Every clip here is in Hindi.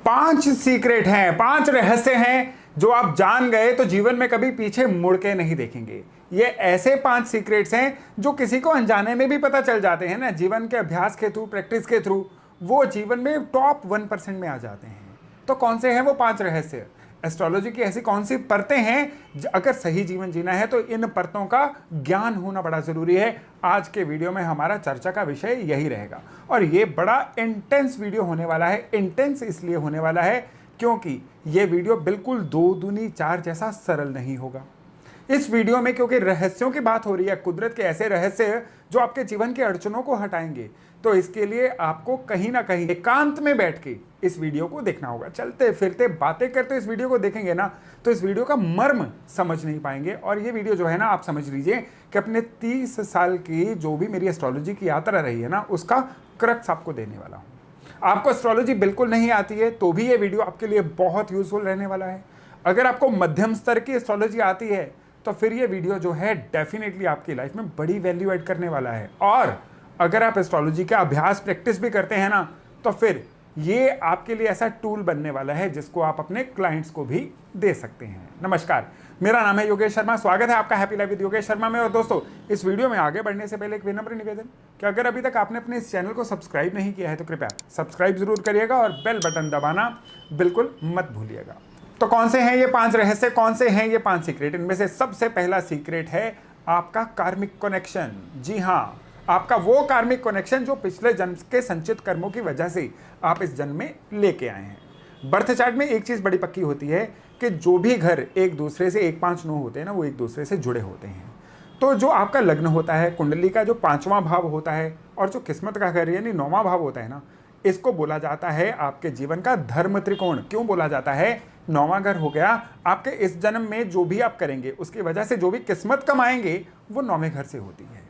5 सीक्रेट हैं, 5 रहस्य हैं जो आप जान गए तो जीवन में कभी पीछे मुड़ के नहीं देखेंगे। ये ऐसे 5 सीक्रेट्स हैं जो किसी को अनजाने में भी पता चल जाते हैं ना, जीवन के अभ्यास के थ्रू, प्रैक्टिस के थ्रू वो जीवन में टॉप 1% में आ जाते हैं। तो कौन से हैं वो 5 रहस्य? एस्ट्रोलॉजी की ऐसी कौन सी परतें हैं, अगर सही जीवन जीना है तो इन परतों का ज्ञान होना बड़ा जरूरी है। आज के वीडियो में हमारा चर्चा का विषय यही रहेगा और ये बड़ा इंटेंस वीडियो होने वाला है। इंटेंस इसलिए होने वाला है क्योंकि ये वीडियो बिल्कुल 2 दूनी 4 जैसा सरल नहीं होगा। इस वीडियो में क्योंकि रहस्यों की बात हो रही है, कुदरत के ऐसे रहस्य जो आपके जीवन की अड़चनों को हटाएंगे, तो इसके लिए आपको कहीं ना कहीं एकांत में बैठ के इस वीडियो को देखना होगा। चलते फिरते बातें करते इस वीडियो को देखेंगे ना तो इस वीडियो का मर्म समझ नहीं पाएंगे। और ये वीडियो जो है ना, आप समझ लीजिए कि अपने 30 साल की जो भी मेरी एस्ट्रोलॉजी की यात्रा रही है ना, उसका क्रक्स आपको देने वाला हूँ। आपको एस्ट्रोलॉजी बिल्कुल नहीं आती है तो भी ये वीडियो आपके लिए बहुत यूजफुल रहने वाला है। अगर आपको मध्यम स्तर की एस्ट्रोलॉजी आती है तो फिर ये वीडियो जो है डेफिनेटली आपकी लाइफ में बड़ी वैल्यू ऐड करने वाला है। और अगर आप एस्ट्रोलॉजी का अभ्यास प्रैक्टिस भी करते हैं ना, तो फिर ये आपके लिए ऐसा टूल बनने वाला है जिसको आप अपने क्लाइंट्स को भी दे सकते हैं। नमस्कार, मेरा नाम है योगेश शर्मा। स्वागत है आपका happy life with Yogesh Sharma में। और दोस्तों, इस वीडियो में आगे बढ़ने से पहले एक विनम्र निवेदन कि अगर अभी तक आपने अपने इस चैनल को सब्सक्राइब नहीं किया है तो कृपया सब्सक्राइब जरूर करिएगा और बेल बटन दबाना बिल्कुल मत भूलिएगा। तो कौन से हैं ये 5 रहस्य, कौन से हैं ये 5 सीक्रेट? इनमें से सबसे पहला सीक्रेट है आपका कार्मिक कनेक्शन। जी हाँ, आपका वो कार्मिक कनेक्शन जो पिछले जन्म के संचित कर्मों की वजह से आप इस जन्म में लेके आए हैं। बर्थ चार्ट में एक चीज बड़ी पक्की होती है कि जो भी घर एक दूसरे से 1 5 9 होते हैं ना, वो एक दूसरे से जुड़े होते हैं। तो जो आपका लग्न होता है, कुंडली का जो 5वां भाव होता है और जो किस्मत का घर यानी 9वां भाव होता है ना, इसको बोला जाता है आपके जीवन का धर्म त्रिकोण। क्यों बोला जाता है? 9वां घर हो गया आपके इस जन्म में जो भी आप करेंगे उसकी वजह से जो भी किस्मत कमाएंगे वो 9वें घर से होती है।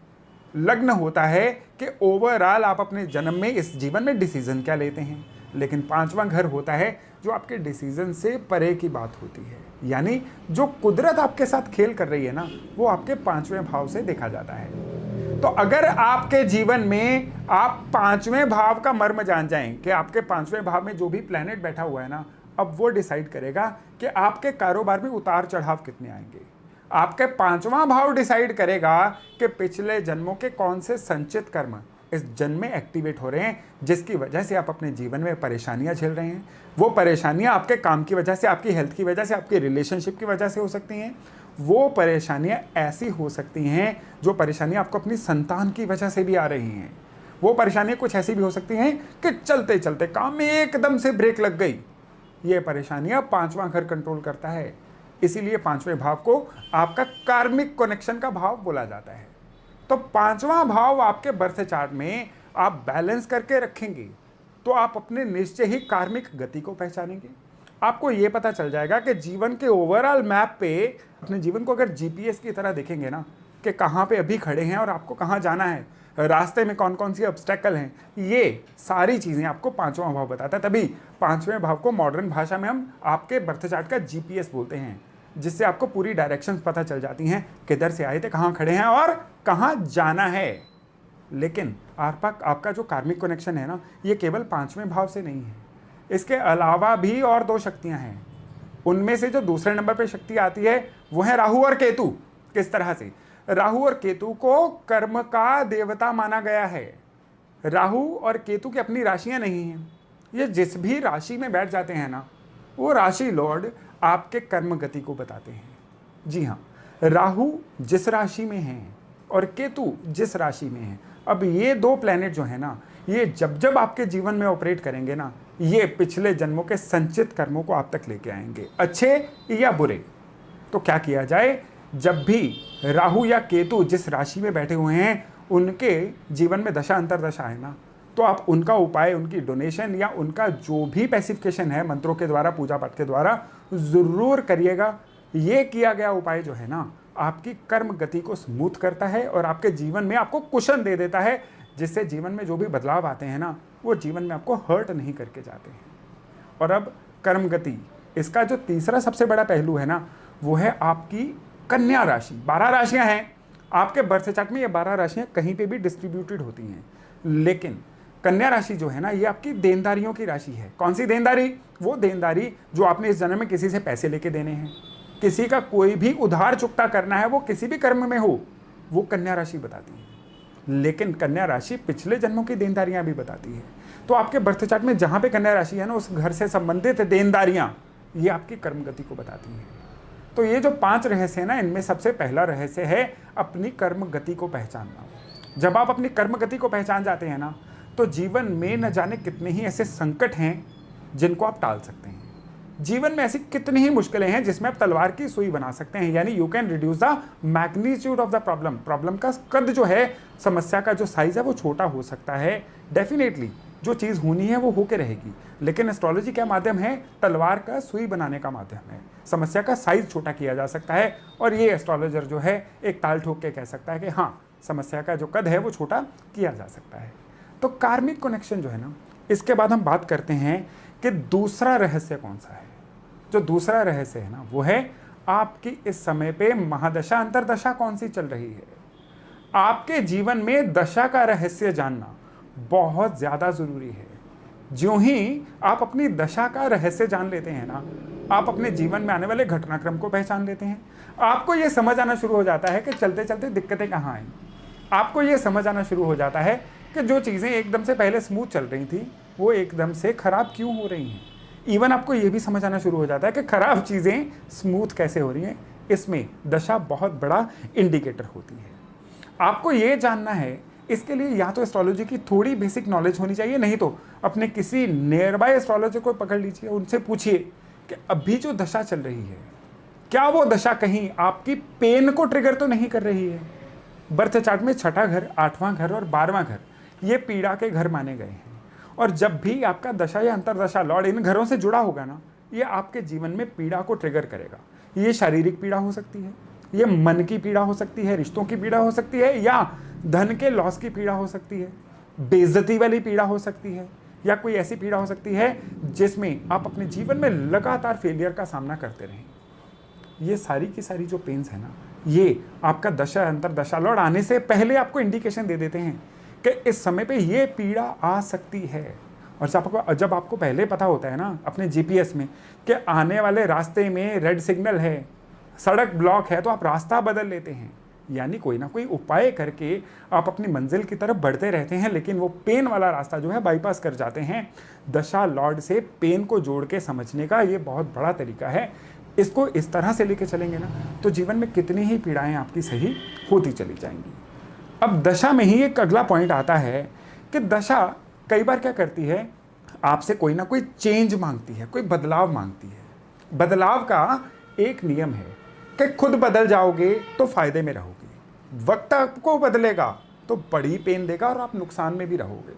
लग्न होता है कि ओवरऑल आप अपने जन्म में इस जीवन में डिसीजन क्या लेते हैं, लेकिन 5वां घर होता है जो आपके डिसीजन से परे की बात होती है। यानी जो कुदरत आपके साथ खेल कर रही है ना, वो आपके 5वें भाव से देखा जाता है। तो अगर आपके जीवन में आप 5वें भाव का मर्म जान जाएं कि आपके 5वें भाव में जो भी प्लेनेट बैठा हुआ है ना, अब वो डिसाइड करेगा कि आपके कारोबार में उतार चढ़ाव कितने आएंगे। आपके 5वां भाव डिसाइड करेगा कि पिछले जन्मों के कौन से संचित कर्म इस जन्म में एक्टिवेट हो रहे हैं, जिसकी वजह से आप अपने जीवन में परेशानियां झेल रहे हैं। वो परेशानियां आपके काम की वजह से, आपकी हेल्थ की वजह से, आपकी रिलेशनशिप की वजह से हो सकती हैं। वो परेशानियां ऐसी हो सकती हैं जो परेशानियां आपको अपनी संतान की वजह से भी आ रही हैं। वो परेशानियां कुछ ऐसी भी हो सकती हैं कि चलते चलते काम में एकदम से ब्रेक लग गई। ये परेशानियां 5वां घर कंट्रोल करता है, इसीलिए 5वें भाव को आपका कार्मिक कनेक्शन का भाव बोला जाता है। तो 5वां भाव आपके बर्थ चार्ट में आप बैलेंस करके रखेंगे तो आप अपने निश्चय ही कार्मिक गति को पहचानेंगे। आपको यह पता चल जाएगा कि जीवन के ओवरऑल मैप पे अपने जीवन को अगर जीपीएस की तरह देखेंगे ना, कि कहाँ पे अभी खड़े हैं और आपको कहाँ जाना है, रास्ते में कौन कौन सी ऑब्स्टेकल हैं, ये सारी चीजें आपको 5वां भाव बताता है। तभी 5वें भाव को मॉडर्न भाषा में हम आपके बर्थ चार्ट का जीपीएस बोलते हैं, जिससे आपको पूरी डायरेक्शंस पता चल जाती हैं, किधर से आए थे, कहाँ खड़े हैं और कहाँ जाना है। लेकिन आपका जो कार्मिक कनेक्शन है ना, ये केवल 5वें भाव से नहीं है, इसके अलावा भी और 2 शक्तियां हैं। उनमें से जो दूसरे नंबर पर शक्ति आती है वो है राहु और केतु। किस तरह से? राहु और केतु को कर्म का देवता माना गया है। राहु और केतु की अपनी राशियां नहीं हैं, ये जिस भी राशि में बैठ जाते हैं ना, वो राशि लॉर्ड आपके कर्म गति को बताते हैं। जी हाँ, राहु जिस राशि में है और केतु जिस राशि में है, अब ये 2 प्लैनेट जो है ना, ये जब जब आपके जीवन में ऑपरेट करेंगे ना, ये पिछले जन्मों के संचित कर्मों को आप तक लेके आएंगे, अच्छे या बुरे। तो क्या किया जाए? जब भी राहु या केतु जिस राशि में बैठे हुए हैं उनके जीवन में दशा अंतरदशा है ना, तो आप उनका उपाय, उनकी डोनेशन या उनका जो भी पैसिफिकेशन है मंत्रों के द्वारा, पूजा पाठ के द्वारा जरूर करिएगा। ये किया गया उपाय जो है ना, आपकी कर्म गति को स्मूथ करता है और आपके जीवन में आपको कुशन दे देता है, जिससे जीवन में जो भी बदलाव आते हैं ना, वो जीवन में आपको हर्ट नहीं करके जाते हैं। और अब कर्म गति, इसका जो तीसरा सबसे बड़ा पहलू है ना, वो है आपकी कन्या राशि। 12 राशियां हैं आपके बर्थ चार्ट में, ये 12 राशियां कहीं पे भी डिस्ट्रीब्यूटेड होती हैं, लेकिन कन्या राशि जो है ना, ये आपकी देनदारियों की राशि है। कौन सी देनदारी? वो देनदारी जो आपने इस जन्म में किसी से पैसे लेके देने हैं, किसी का कोई भी उधार चुकता करना है, वो किसी भी कर्म में हो, वो कन्या राशि बताती है। लेकिन कन्या राशि पिछले जन्मों की देनदारियां भी बताती है। तो आपके बर्थ चार्ट में जहां पे कन्या राशि है ना, उस घर से संबंधित देनदारियां, ये आपकी कर्म गति को बताती हैं। तो ये जो 5 रहस्य है ना, इनमें सबसे पहला रहस्य है अपनी कर्म गति को पहचानना। जब आप अपनी कर्म गति को पहचान जाते हैं ना, तो जीवन में न जाने कितने ही ऐसे संकट हैं जिनको आप टाल सकते हैं। जीवन में ऐसी कितनी ही मुश्किलें हैं जिसमें आप तलवार की सुई बना सकते हैं, यानी you can reduce the magnitude of the problem. Problem का कद जो है, समस्या का जो साइज है, वो छोटा हो सकता है। डेफिनेटली जो चीज़ होनी है वो होके रहेगी, लेकिन एस्ट्रोलॉजी क्या माध्यम है? तलवार का सुई बनाने का माध्यम है। समस्या का साइज छोटा किया जा सकता है, और ये एस्ट्रोलॉजर जो है एक ताल ठोक के कह सकता है कि हाँ, समस्या का जो कद है वो छोटा किया जा सकता है। तो कार्मिक कनेक्शन जो है ना, इसके बाद हम बात करते हैं कि दूसरा रहस्य कौन सा है। जो दूसरा रहस्य है ना, वो है आपकी इस समय पे महादशा अंतरदशा कौन सी चल रही है। आपके जीवन में दशा का रहस्य जानना बहुत ज़्यादा ज़रूरी है। ज्यों ही आप अपनी दशा का रहस्य जान लेते हैं ना, आप अपने जीवन में आने वाले घटनाक्रम को पहचान लेते हैं। आपको ये समझ आना शुरू हो जाता है कि चलते चलते दिक्कतें कहाँ आई। आपको ये समझ आना शुरू हो जाता है कि जो चीज़ें एकदम से पहले स्मूथ चल रही थी, वो एकदम से ख़राब क्यों हो रही हैं। इवन आपको ये भी समझ आना शुरू हो जाता है कि ख़राब चीज़ें स्मूथ कैसे हो रही हैं। इसमें दशा बहुत बड़ा इंडिकेटर होती है। आपको ये जानना है, इसके लिए या तो एस्ट्रोलॉजी की थोड़ी बेसिक नॉलेज होनी चाहिए, नहीं तो अपने किसी नियर बाय एस्ट्रोलॉजर को पकड़ लीजिए, उनसे पूछिए कि अभी जो दशा चल रही है, क्या वो दशा कहीं आपकी पेन को ट्रिगर तो नहीं कर रही है। बर्थ चार्ट में 6ठा घर, 8वां घर और 12वां घर, ये पीड़ा के घर माने गए हैं। और जब भी आपका दशा या अंतरदशा लॉर्ड इन घरों से जुड़ा होगा ना, ये आपके जीवन में पीड़ा को ट्रिगर करेगा। ये शारीरिक पीड़ा हो सकती है, ये मन की पीड़ा हो सकती है, रिश्तों की पीड़ा हो सकती है, या धन के लॉस की पीड़ा हो सकती है, बेइज्जती वाली पीड़ा हो सकती है, या कोई ऐसी पीड़ा हो सकती है जिसमें आप अपने जीवन में लगातार फेलियर का सामना करते रहें। ये सारी की सारी जो पेन्स है ना, ये आपका दशा अंतरदशा लॉर्ड आने से पहले आपको इंडिकेशन दे देते हैं कि इस समय पे ये पीड़ा आ सकती है। और जब आपको पहले पता होता है ना अपने जीपीएस में कि आने वाले रास्ते में रेड सिग्नल है, सड़क ब्लॉक है, तो आप रास्ता बदल लेते हैं, यानी कोई ना कोई उपाय करके आप अपनी मंजिल की तरफ बढ़ते रहते हैं, लेकिन वो पेन वाला रास्ता जो है बाईपास कर जाते हैं। दशा लॉर्ड से पेन को जोड़ के समझने का ये बहुत बड़ा तरीका है। इसको इस तरह से लेके चलेंगे ना, तो जीवन में कितनी ही पीड़ाएं आपकी सही होती चली जाएंगी। अब दशा में ही एक अगला पॉइंट आता है कि दशा कई बार क्या करती है, आपसे कोई ना कोई चेंज मांगती है, कोई बदलाव मांगती है। बदलाव का एक नियम है कि खुद बदल जाओगे तो फायदे में रहोगे, वक्त आपको बदलेगा तो बड़ी पेन देगा और आप नुकसान में भी रहोगे।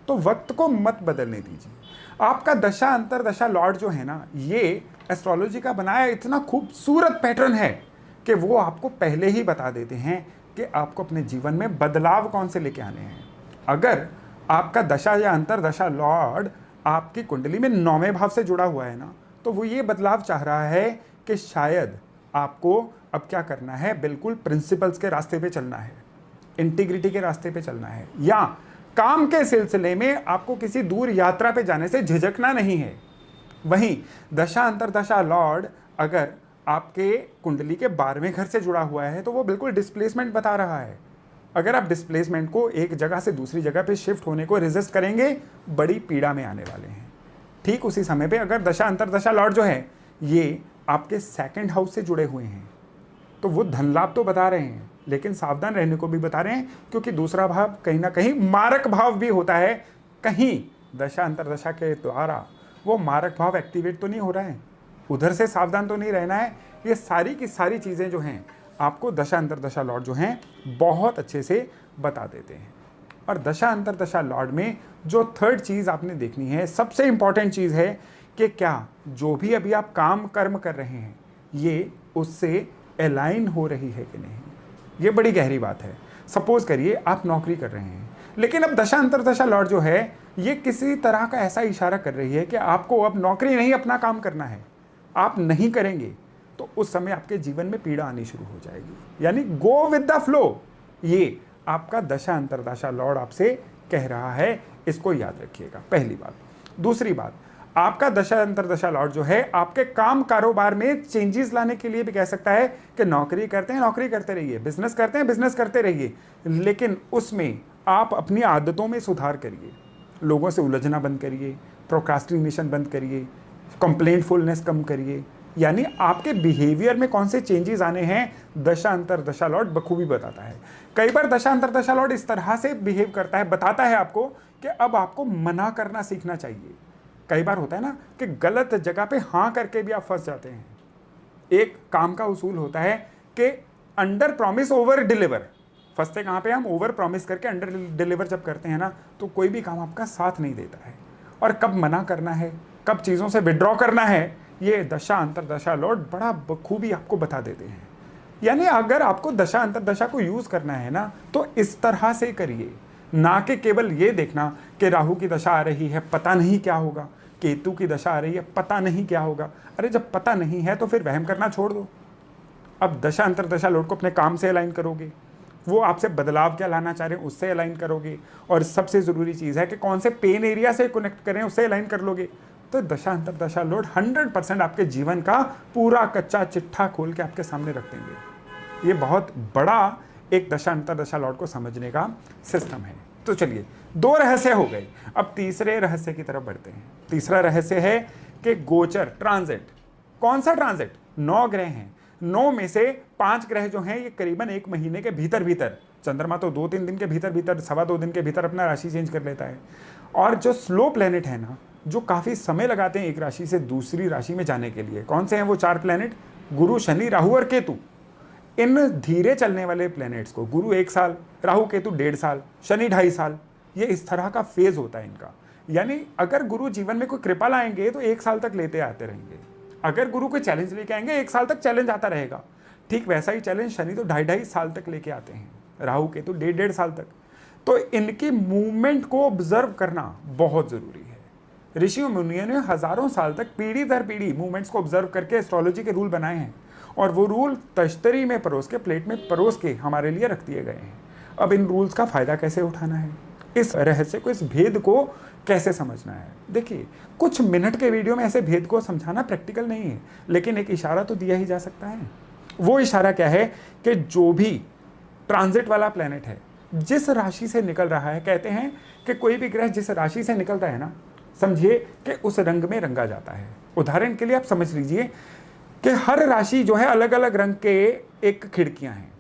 तो वक्त को मत बदलने दीजिए। आपका दशा अंतरदशा लॉर्ड जो है ना, ये एस्ट्रोलॉजी का बनाया इतना खूबसूरत पैटर्न है कि वो आपको पहले ही बता देते हैं कि आपको अपने जीवन में बदलाव कौन से लेके आने हैं। अगर आपका दशा या अंतरदशा लॉर्ड आपकी कुंडली में 9वें भाव से जुड़ा हुआ है ना, तो वो ये बदलाव चाह रहा है कि शायद आपको अब क्या करना है, बिल्कुल प्रिंसिपल्स के रास्ते पे चलना है, इंटीग्रिटी के रास्ते पे चलना है, या काम के सिलसिले में आपको किसी दूर यात्रा पे जाने से झिझकना नहीं है। वहीं दशा अंतरदशा लॉर्ड अगर आपके कुंडली के 12वें घर से जुड़ा हुआ है, तो वो बिल्कुल डिस्प्लेसमेंट बता रहा है। अगर आप डिस्प्लेसमेंट को, एक जगह से दूसरी जगह पे शिफ्ट होने को रेजिस्ट करेंगे, बड़ी पीड़ा में आने वाले हैं। ठीक उसी समय पे अगर दशा अंतरदशा लॉर्ड जो है ये आपके 2nd हाउस से जुड़े हुए हैं, तो वो धन लाभ तो बता रहे हैं, लेकिन सावधान रहने को भी बता रहे हैं, क्योंकि दूसरा भाव कहीं ना कहीं मारक भाव भी होता है। कहीं दशा अंतरदशा के द्वारा वो मारक भाव एक्टिवेट तो नहीं हो रहा है, उधर से सावधान तो नहीं रहना है। ये सारी की सारी चीज़ें जो हैं आपको दशा अंतरदशा लॉर्ड जो हैं बहुत अच्छे से बता देते हैं। और दशा अंतरदशा लॉर्ड में जो 3rd चीज़ आपने देखनी है, सबसे इंपॉर्टेंट चीज़ है कि क्या जो भी अभी आप काम कर्म कर रहे हैं ये उससे अलाइन हो रही है कि नहीं। ये बड़ी गहरी बात है। सपोज करिए आप नौकरी कर रहे हैं, लेकिन अब दशा अंतरदशा लॉर्ड जो है ये किसी तरह का ऐसा इशारा कर रही है कि आपको अब नौकरी नहीं, अपना काम करना है। आप नहीं करेंगे तो उस समय आपके जीवन में पीड़ा आनी शुरू हो जाएगी, यानी गो विद द फ्लो। ये आपका दशा अंतरदशा लॉर्ड आपसे कह रहा है, इसको याद रखिएगा, पहली बात। दूसरी बात, आपका दशा अंतरदशा लॉर्ड जो है आपके काम कारोबार में चेंजेस लाने के लिए भी कह सकता है कि नौकरी करते हैं नौकरी करते रहिए, बिजनेस करते हैं बिजनेस करते रहिए, लेकिन उसमें आप अपनी आदतों में सुधार करिए, लोगों से उलझना बंद करिए, प्रोक्रास्टिनेशन बंद करिए, कंप्लेंटफुलनेस कम करिए। यानी आपके बिहेवियर में कौन से चेंजेस आने हैं, दशा अंतरदशा लॉर्ड बखूबी बताता है। कई बार दशा अंतरदशा लॉर्ड इस तरह से बिहेव करता है, बताता है आपको कि अब आपको मना करना सीखना चाहिए। कई बार होता है ना कि गलत जगह पे हाँ करके भी आप फंस जाते हैं। एक काम का उसूल होता है कि अंडर प्रॉमिस ओवर डिलीवर। फंसते कहाँ पे हम, ओवर प्रॉमिस करके अंडर डिलीवर जब करते हैं ना, तो कोई भी काम आपका साथ नहीं देता है। और कब मना करना है, कब चीज़ों से विड्रॉ करना है, ये दशा अंतरदशा लॉर्ड बड़ा बखूबी आपको बता देते हैं। यानी अगर आपको दशा अंतरदशा को यूज़ करना है ना, तो इस तरह से करिए, ना कि केवल ये देखना कि राहु की दशा आ रही है पता नहीं क्या होगा, केतु की दशा आ रही है पता नहीं क्या होगा। अरे जब पता नहीं है तो फिर वहम करना छोड़ दो। अब दशा अंतरदशा लॉर्ड को अपने काम से अलाइन करोगे, वो आपसे बदलाव क्या लाना चाह रहे हैं उससे अलाइन करोगे, और सबसे ज़रूरी चीज़ है कि कौन से पेन एरिया से कनेक्ट करें उससे अलाइन कर लोगे, तो दशा अंतरदशा लॉर्ड 100% आपके जीवन का पूरा कच्चा चिट्ठा खोल के आपके सामने रख देंगे। ये बहुत बड़ा एक दशा अंतरदशा लॉर्ड को समझने का सिस्टम है। तो चलिए, 2 रहस्य हो गए, अब तीसरे रहस्य की तरफ बढ़ते हैं। तीसरा रहस्य है कि गोचर ट्रांजिट। कौन सा ट्रांजिट? 9 ग्रह हैं, 9 में से 5 ग्रह जो हैं ये करीबन 1 महीने के भीतर भीतर, चंद्रमा तो 2-3 दिन के भीतर भीतर, 2.25 दिन के भीतर अपना राशि चेंज कर लेता है। और जो स्लो प्लेनेट है ना, जो काफ़ी समय लगाते हैं एक राशि से दूसरी राशि में जाने के लिए, कौन से हैं वो 4 प्लेनेट? गुरु, शनि, राहु और केतु। इन धीरे चलने वाले प्लैनेट्स को, गुरु 1 साल, राहु केतु 1.5 साल, शनि 2.5 साल, ये इस तरह का फेज होता है इनका। यानी अगर गुरु जीवन में कोई कृपा लाएंगे तो 1 साल तक लेते आते रहेंगे, अगर गुरु कोई चैलेंज लेके आएंगे 1 साल तक चैलेंज आता रहेगा। ठीक वैसा ही चैलेंज शनि तो 2.5 साल तक लेके आते हैं, राहु केतु 1.5 साल तक। तो इनकी मूवमेंट को ऑब्जर्व करना बहुत ज़रूरी है। ऋषियों मुनियों ने हज़ारों साल तक पीढ़ी दर पीढ़ी मूवमेंट्स को ऑब्जर्व करके एस्ट्रोलॉजी के रूल बनाए हैं, और वो रूल तश्तरी में परोस के, प्लेट में परोस के हमारे लिए रख दिए गए हैं। अब इन रूल्स का फ़ायदा कैसे उठाना है, इस रहस्य को, इस भेद को कैसे समझना है? देखिए, कुछ मिनट के वीडियो में ऐसे भेद को समझाना प्रैक्टिकल नहीं है, लेकिन एक इशारा तो दिया ही जा सकता है। वो इशारा क्या है कि जो भी ट्रांजिट वाला प्लैनेट है, जिस राशि से निकल रहा है, कहते हैं कि कोई भी ग्रह जिस राशि से निकलता है ना, समझिए कि उस रंग में रंगा जाता है। उदाहरण के लिए आप समझ लीजिए कि हर राशि जो है अलग अलग रंग के एक खिड़कियां हैं।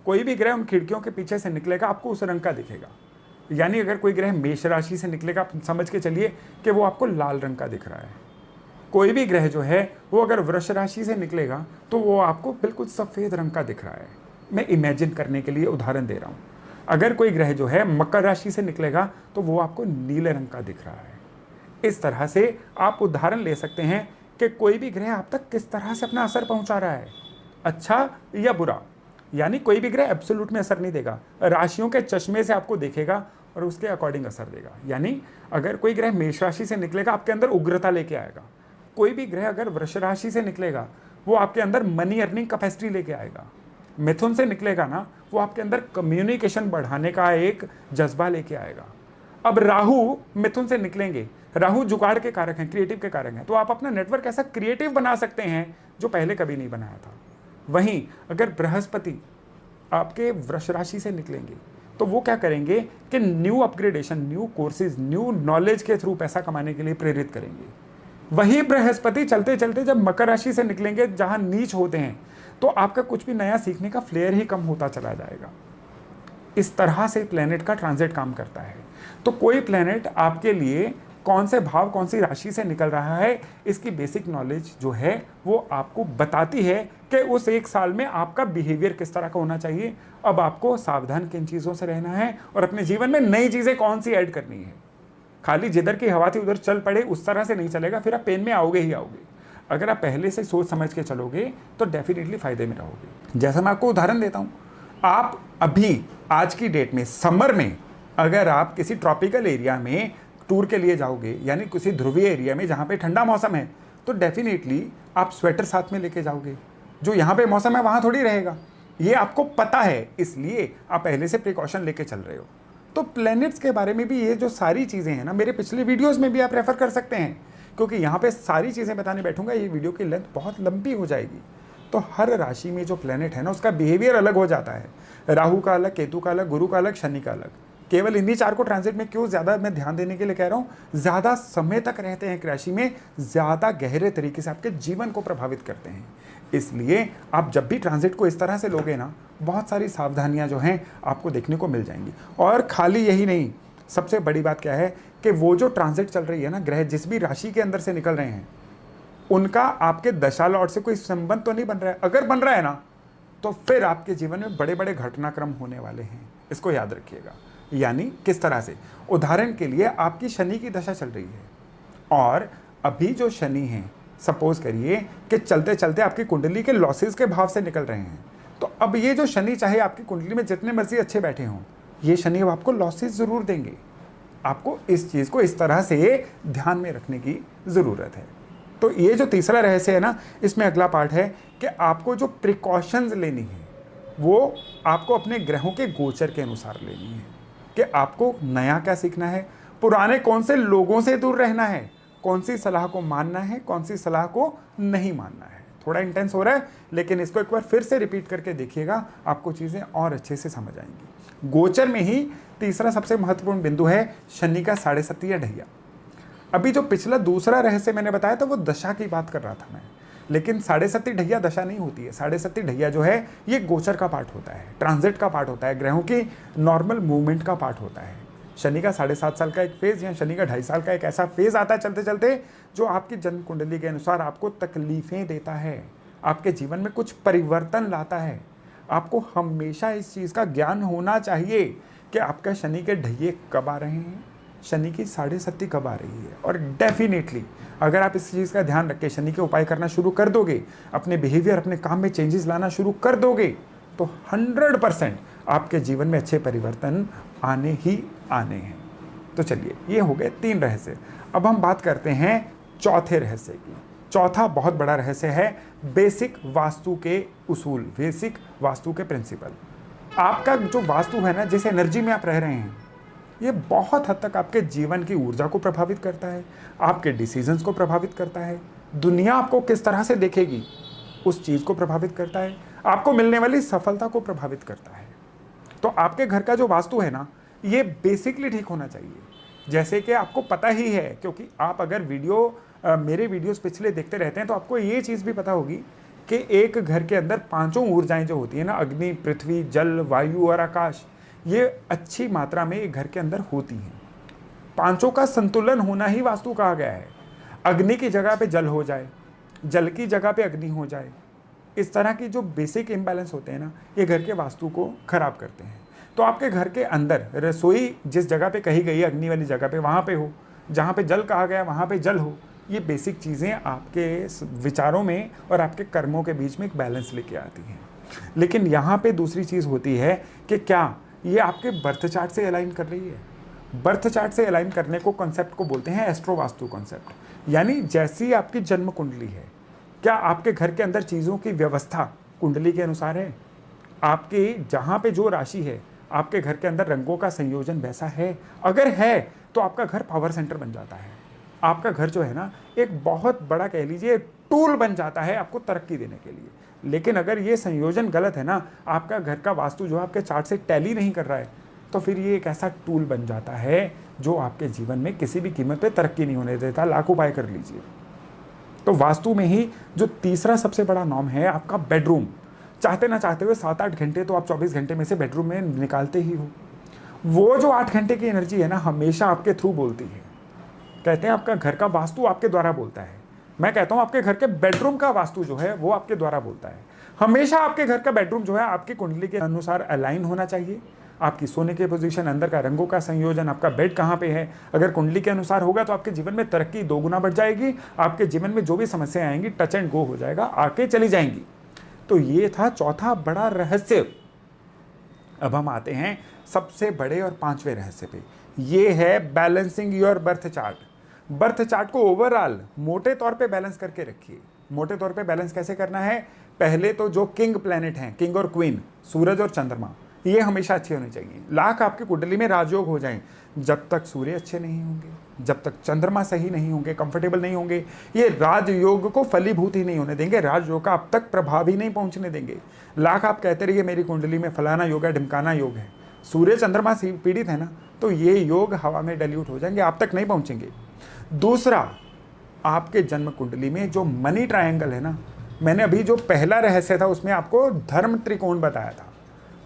कोई भी ग्रह उन खिड़कियों के पीछे से निकलेगा, आपको उस रंग का दिखेगा। यानी अगर कोई ग्रह मेष राशि से निकलेगा, आप समझ के चलिए कि वो आपको लाल रंग का दिख रहा है। कोई भी ग्रह जो है वो अगर वृष राशि से निकलेगा तो वो आपको बिल्कुल सफ़ेद रंग का दिख रहा है। मैं इमेजिन करने के लिए उदाहरण दे रहा हूँ। अगर कोई ग्रह जो है मकर राशि से निकलेगा तो वो आपको नीले रंग का दिख रहा है। इस तरह से आप उदाहरण ले सकते हैं कि कोई भी ग्रह आप तक किस तरह से अपना असर पहुंचा रहा है, अच्छा या बुरा। यानी कोई भी ग्रह एब्सोल्यूट में असर नहीं देगा, राशियों के चश्मे से आपको देखेगा और उसके अकॉर्डिंग असर देगा। यानी अगर कोई ग्रह मेष राशि से निकलेगा, आपके अंदर उग्रता लेके आएगा। कोई भी ग्रह अगर वृष राशि से निकलेगा, वो आपके अंदर मनी अर्निंग कैपेसिटी लेके आएगा। मिथुन से निकलेगा ना, वो आपके अंदर कम्युनिकेशन बढ़ाने का एक जज्बा लेके आएगा। अब राहु मिथुन से निकलेंगे, राहु जुगाड़ के कारक हैं, क्रिएटिव के कारक हैं, तो आप अपना नेटवर्क ऐसा क्रिएटिव बना सकते हैं जो पहले कभी नहीं बनाया था। वहीं अगर बृहस्पति आपके वृष राशि से निकलेंगे तो वो क्या करेंगे कि new upgradation, new courses, new knowledge के थ्रू पैसा कमाने के लिए प्रेरित करेंगे। वही बृहस्पति चलते चलते जब मकर राशि से निकलेंगे, जहां नीच होते हैं, तो आपका कुछ भी नया सीखने का फ्लेयर ही कम होता चला जाएगा। इस तरह से प्लेनेट का ट्रांजिट काम करता है। तो कोई प्लेनेट आपके लिए कौन से भाव, कौन सी राशि से निकल रहा है, इसकी बेसिक नॉलेज जो है वो आपको बताती है कि उस 1 साल में आपका बिहेवियर किस तरह का होना चाहिए। अब आपको सावधान किन चीज़ों से रहना है और अपने जीवन में नई चीज़ें कौन सी ऐड करनी है। खाली जिधर की हवा थी उधर चल पड़े, उस तरह से नहीं चलेगा, फिर आप पेन में आओगे ही आओगे। अगर आप पहले से सोच समझ के चलोगे तो डेफिनेटली फ़ायदे में रहोगे। जैसा मैं आपको उदाहरण देता हूँ, आप अभी आज की डेट में समर में अगर आप किसी ट्रॉपिकल एरिया में टूर के लिए जाओगे, यानी किसी ध्रुवीय एरिया में जहाँ पे ठंडा मौसम है, तो डेफिनेटली आप स्वेटर साथ में लेके जाओगे। जो यहाँ पे मौसम है वहाँ थोड़ी रहेगा, ये आपको पता है, इसलिए आप पहले से प्रिकॉशन लेके चल रहे हो। तो प्लैनेट्स के बारे में भी ये जो सारी चीज़ें हैं ना, मेरे पिछले वीडियोस में भी आप रेफर कर सकते हैं, क्योंकि यहाँ पे सारी चीज़ें बताने बैठूंगा ये वीडियो की लेंथ बहुत लंबी हो जाएगी। तो हर राशि में जो प्लैनेट है ना उसका बिहेवियर अलग हो जाता है। राहु का अलग, केतु का अलग, गुरु का अलग, शनि का अलग। केवल इन्हीं 4 को ट्रांजिट में क्यों ज़्यादा मैं ध्यान देने के लिए कह रहा हूँ, ज़्यादा समय तक रहते हैं एक राशि में, ज़्यादा गहरे तरीके से आपके जीवन को प्रभावित करते हैं। इसलिए आप जब भी ट्रांजिट को इस तरह से लोगे ना, बहुत सारी सावधानियां जो हैं आपको देखने को मिल जाएंगी। और खाली यही नहीं, सबसे बड़ी बात क्या है कि वो जो ट्रांजिट चल रही है ना, ग्रह जिस भी राशि के अंदर से निकल रहे हैं उनका आपके दशा लॉर्ड से कोई संबंध तो नहीं बन रहा है। अगर बन रहा है ना तो फिर आपके जीवन में बड़े बड़े घटनाक्रम होने वाले हैं, इसको याद रखिएगा। यानी किस तरह से, उदाहरण के लिए आपकी शनि की दशा चल रही है और अभी जो शनि है, सपोज करिए कि चलते चलते आपकी कुंडली के लॉसेस के भाव से निकल रहे हैं, तो अब ये जो शनि चाहे आपकी कुंडली में जितने मर्जी अच्छे बैठे हों, ये शनि अब आपको लॉसेस जरूर देंगे। आपको इस चीज को इस तरह से ध्यान में रखने की जरूरत है। तो ये जो तीसरा रहस्य है ना, इसमें अगला पार्ट है कि आपको जो प्रिकॉशंस लेनी है वो आपको अपने ग्रहों के गोचर के अनुसार लेनी है कि आपको नया क्या सीखना है, पुराने कौन से लोगों से दूर रहना है, कौन सी सलाह को मानना है, कौन सी सलाह को नहीं मानना है। थोड़ा इंटेंस हो रहा है, लेकिन इसको एक बार फिर से रिपीट करके देखिएगा, आपको चीज़ें और अच्छे से समझ आएंगी। गोचर में ही तीसरा सबसे महत्वपूर्ण बिंदु है शनि का 7.5 या ढैया। अभी जो पिछला दूसरा रहस्य मैंने बताया था वो दशा की बात कर रहा था मैं, लेकिन 7.5 ढैया दशा नहीं होती है। 7.5 ढैया जो है ये गोचर का पार्ट होता है, ट्रांजिट का पार्ट होता है, ग्रहों की नॉर्मल मूवमेंट का पार्ट होता है। शनि का 7.5 साल का एक फेज या शनि का 2.5 साल का एक ऐसा फेज आता है चलते चलते जो आपकी जन्म कुंडली के अनुसार आपको तकलीफें देता है, आपके जीवन में कुछ परिवर्तन लाता है। आपको हमेशा इस चीज़ का ज्ञान होना चाहिए कि आपका शनि के ढैये कब आ रहे हैं, शनि की 7.5 कब आ रही है। और डेफिनेटली अगर आप इस चीज़ का ध्यान रख के शनि के उपाय करना शुरू कर दोगे, अपने बिहेवियर, अपने काम में चेंजेस लाना शुरू कर दोगे, तो 100% आपके जीवन में अच्छे परिवर्तन आने ही आने हैं। तो चलिए, ये हो गए 3 रहस्य। अब हम बात करते हैं चौथे रहस्य की। चौथा बहुत बड़ा रहस्य है बेसिक वास्तु के उसूल, बेसिक वास्तु के प्रिंसिपल। आपका जो वास्तु है ना, जिस एनर्जी में आप रह रहे हैं, ये बहुत हद तक आपके जीवन की ऊर्जा को प्रभावित करता है, आपके डिसीजंस को प्रभावित करता है, दुनिया आपको किस तरह से देखेगी उस चीज़ को प्रभावित करता है, आपको मिलने वाली सफलता को प्रभावित करता है। तो आपके घर का जो वास्तु है ना, ये बेसिकली ठीक होना चाहिए। जैसे कि आपको पता ही है, क्योंकि आप अगर मेरे वीडियोस पिछले देखते रहते हैं तो आपको ये चीज़ भी पता होगी कि एक घर के अंदर 5 ऊर्जाएं जो होती है ना, अग्नि, पृथ्वी, जल, वायु और आकाश, ये अच्छी मात्रा में एक घर के अंदर होती हैं। 5 का संतुलन होना ही वास्तु कहा गया है। अग्नि की जगह पे जल हो जाए, जल की जगह पे अग्नि हो जाए, इस तरह की जो बेसिक इम्बैलेंस होते हैं ना, ये घर के वास्तु को खराब करते हैं। तो आपके घर के अंदर रसोई जिस जगह पे कही गई है, अग्नि वाली जगह पे, वहाँ पे हो, जहाँ पे जल कहा गया वहाँ पे जल हो। ये बेसिक चीज़ें आपके विचारों में और आपके कर्मों के बीच में एक बैलेंस लेके आती हैं। लेकिन यहाँ पे दूसरी चीज़ होती है कि क्या ये आपके बर्थ चार्ट से अलाइन कर रही है। बर्थ चार्ट से अलाइन करने को कॉन्सेप्ट को बोलते हैं एस्ट्रो वास्तु कॉन्सेप्ट। यानी जैसी आपकी जन्म कुंडली है, क्या आपके घर के अंदर चीज़ों की व्यवस्था कुंडली के अनुसार है? आपकी जहाँ पे जो राशि है, आपके घर के अंदर रंगों का संयोजन वैसा है? अगर है तो आपका घर पावर सेंटर बन जाता है। आपका घर जो है ना, एक बहुत बड़ा कह लीजिए टूल बन जाता है आपको तरक्की देने के लिए। लेकिन अगर ये संयोजन गलत है ना, आपका घर का वास्तु जो आपके चार्ट से टैली नहीं कर रहा है, तो फिर ये एक ऐसा टूल बन जाता है जो आपके जीवन में किसी भी कीमत पे तरक्की नहीं होने देता। लाख उपाय कर लीजिए। तो वास्तु में ही जो तीसरा सबसे बड़ा नॉर्म है आपका बेडरूम। चाहते ना चाहते हुए 7-8 घंटे तो आप 24 घंटे में से बेडरूम में निकालते ही हो। वो जो 8 घंटे की एनर्जी है ना, हमेशा आपके थ्रू बोलती है। कहते हैं आपका घर का वास्तु आपके द्वारा बोलता है। मैं कहता हूं आपके घर के बेडरूम का वास्तु जो है वो आपके द्वारा बोलता है। हमेशा आपके घर का बेडरूम जो है आपकी कुंडली के अनुसार अलाइन होना चाहिए। आपकी सोने की पोजीशन, अंदर का रंगों का संयोजन, आपका बेड कहाँ पे है, अगर कुंडली के अनुसार होगा तो आपके जीवन में तरक्की 2 गुना बढ़ जाएगी। आपके जीवन में जो भी समस्याएं आएंगी टच एंड गो हो जाएगा, आके चली जाएंगी। तो ये था चौथा बड़ा रहस्य। अब हम आते हैं सबसे बड़े और 5वें रहस्य पे। ये है balancing your birth chart. Birth chart को ओवरऑल मोटे तौर पे बैलेंस करके रखिए। मोटे तौर पे बैलेंस कैसे करना है? पहले तो जो किंग प्लैनेट हैं, किंग और क्वीन, सूरज और चंद्रमा, ये हमेशा अच्छे होने चाहिए। लाख आपकी कुंडली में राजयोग हो जाएं, जब तक सूर्य अच्छे नहीं होंगे, जब तक चंद्रमा सही नहीं होंगे, कंफर्टेबल नहीं होंगे, ये राजयोग को फलीभूत ही नहीं होने देंगे, राजयोग का अब तक प्रभाव ही नहीं पहुंचने देंगे। लाख आप कहते रहिए मेरी कुंडली में फलाना योग है, ढिमकाना योग है, सूर्य चंद्रमा से पीड़ित है ना, तो ये योग हवा में डाइल्यूट हो जाएंगे, आप तक नहीं पहुंचेंगे। दूसरा, आपके जन्म कुंडली में जो मनी ट्रायंगल है ना, मैंने अभी जो पहला रहस्य था उसमें आपको धर्म त्रिकोण बताया था,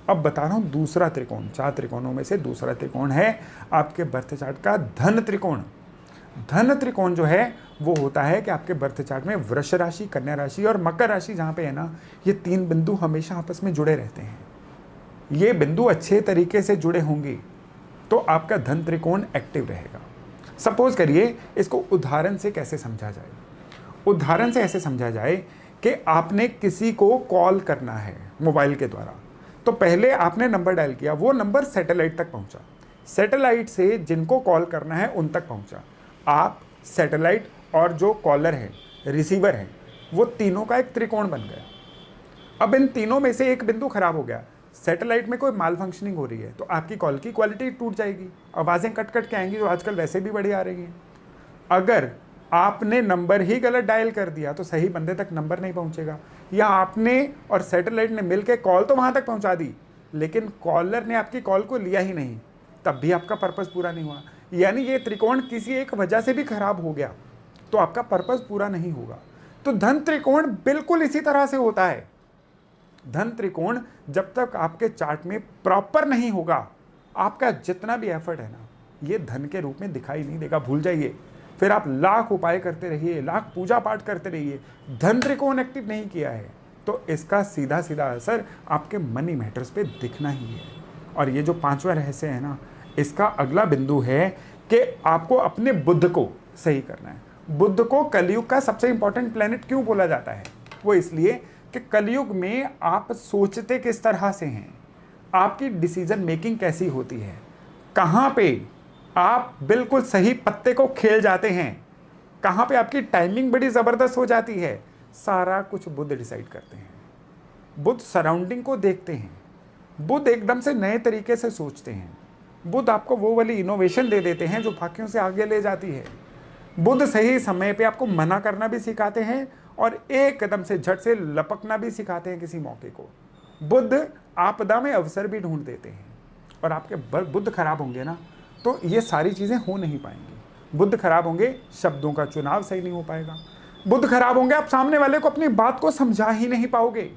अब बता रहा हूं दूसरा त्रिकोण। 4 त्रिकोणों में से दूसरा त्रिकोण है आपके बर्थ चार्ट का धन त्रिकोण। धन त्रिकोण जो है वो होता है कि आपके बर्थ चार्ट में वृष राशि, कन्या राशि और मकर राशि जहां पे है ना, ये 3 बिंदु हमेशा आपस में जुड़े रहते हैं। ये बिंदु अच्छे तरीके से जुड़े होंगे तो आपका धन त्रिकोण एक्टिव रहेगा। सपोज करिए, इसको उदाहरण से कैसे समझा जाए। उदाहरण से ऐसे समझा जाए कि आपने किसी को कॉल करना है मोबाइल के द्वारा, तो पहले आपने नंबर डायल किया, वो नंबर सैटेलाइट तक पहुंचा, सैटेलाइट से जिनको कॉल करना है उन तक पहुंचा। आप, सैटेलाइट और जो कॉलर है, रिसीवर है, वो तीनों का एक त्रिकोण बन गया। अब इन तीनों में से एक बिंदु खराब हो गया, सैटेलाइट में कोई माल फंक्शनिंग हो रही है, तो आपकी कॉल की क्वालिटी टूट जाएगी, आवाज़ें कट कट के आएंगी जो आजकल वैसे भी बड़ी आ रही हैं। अगर आपने नंबर ही गलत डायल कर दिया तो सही बंदे तक नंबर नहीं पहुंचेगा, या आपने और सैटेलाइट ने मिलकर कॉल तो वहां तक पहुंचा दी लेकिन कॉलर ने आपकी कॉल को लिया ही नहीं, तब भी आपका पर्पस पूरा नहीं हुआ। यानी ये त्रिकोण किसी एक वजह से भी खराब हो गया तो आपका पर्पस पूरा नहीं होगा। तो धन त्रिकोण बिल्कुल इसी तरह से होता है। धन त्रिकोण जब तक आपके चार्ट में प्रॉपर नहीं होगा, आपका जितना भी एफर्ट है ना, ये धन के रूप में दिखाई नहीं देगा, भूल जाइए। फिर आप लाख उपाय करते रहिए, लाख पूजा पाठ करते रहिए, धन त्रिकोण एक्टिव नहीं किया है तो इसका सीधा सीधा असर आपके मनी मैटर्स पे दिखना ही है। और ये जो 5वां रहस्य है ना, इसका अगला बिंदु है कि आपको अपने बुध को सही करना है। बुध को कलयुग का सबसे इंपॉर्टेंट प्लेनेट क्यों बोला जाता है? वो इसलिए कि कलयुग में आप सोचते किस तरह से हैं, आपकी डिसीजन मेकिंग कैसी होती है, कहाँ पे आप बिल्कुल सही पत्ते को खेल जाते हैं, कहाँ पे आपकी टाइमिंग बड़ी ज़बरदस्त हो जाती है, सारा कुछ बुध डिसाइड करते हैं। बुध सराउंडिंग को देखते हैं, बुध एकदम से नए तरीके से सोचते हैं, बुध आपको वो वाली इनोवेशन दे देते हैं जो बाकियों से आगे ले जाती है। बुध सही समय पे आपको मना करना भी सिखाते हैं और एकदम से झट से लपकना भी सिखाते हैं किसी मौके को। बुध आपदा में अवसर भी ढूंढ देते हैं। और आपके बुध खराब होंगे ना तो ये सारी चीज़ें हो नहीं पाएंगी। बुध खराब होंगे, शब्दों का चुनाव सही नहीं हो पाएगा। बुध खराब होंगे, आप सामने वाले को अपनी बात को समझा ही नहीं पाओगे।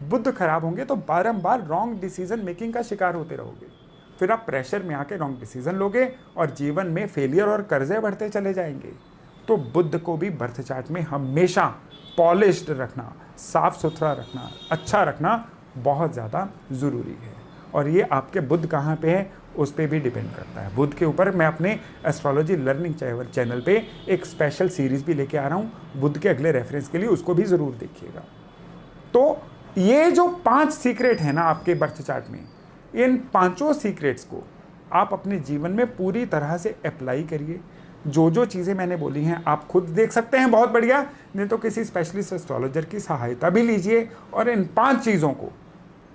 बुध खराब होंगे तो बारंबार रॉन्ग डिसीजन मेकिंग का शिकार होते रहोगे। फिर आप प्रेशर में आके रॉन्ग डिसीजन लोगे और जीवन में फेलियर और कर्जे बढ़ते चले जाएंगे। तो बुध को भी बर्थ चार्ट में हमेशा पॉलिश्ड रखना, साफ सुथरा रखना, अच्छा रखना बहुत ज़्यादा ज़रूरी है। और ये आपके बुध कहाँ पे है उस पर भी डिपेंड करता है। बुध के ऊपर मैं अपने एस्ट्रोलॉजी लर्निंग चैनल पे एक स्पेशल सीरीज़ भी लेके आ रहा हूँ बुध के अगले रेफरेंस के लिए, उसको भी ज़रूर देखिएगा। तो ये जो 5 सीक्रेट है ना आपके बर्थ चार्ट में, इन 5 सीक्रेट्स को आप अपने जीवन में पूरी तरह से अप्लाई करिए। जो जो चीज़ें मैंने बोली हैं आप खुद देख सकते हैं, बहुत बढ़िया, नहीं तो किसी स्पेशलिस्ट एस्ट्रोलॉजर की सहायता भी लीजिए और इन 5 चीज़ों को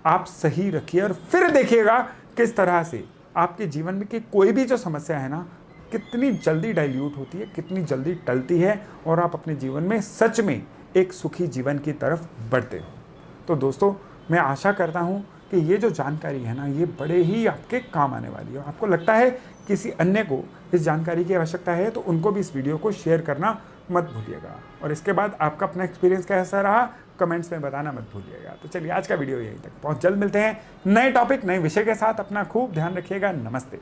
आप सही रखिए और फिर देखिएगा किस तरह से आपके जीवन में कि कोई भी जो समस्या है ना कितनी जल्दी डाइल्यूट होती है, कितनी जल्दी टलती है और आप अपने जीवन में सच में एक सुखी जीवन की तरफ बढ़ते हो। तो दोस्तों, मैं आशा करता हूँ कि ये जो जानकारी है ना ये बड़े ही आपके काम आने वाली है। आपको लगता है किसी अन्य को इस जानकारी की आवश्यकता है तो उनको भी इस वीडियो को शेयर करना मत भूलिएगा। और इसके बाद आपका अपना एक्सपीरियंस कैसा रहा कमेंट्स में बताना मत भूलिएगा। तो चलिए आज का वीडियो यहीं तक, बहुत जल्द मिलते हैं नए टॉपिक नए विषय के साथ। अपना खूब ध्यान रखिएगा। नमस्ते।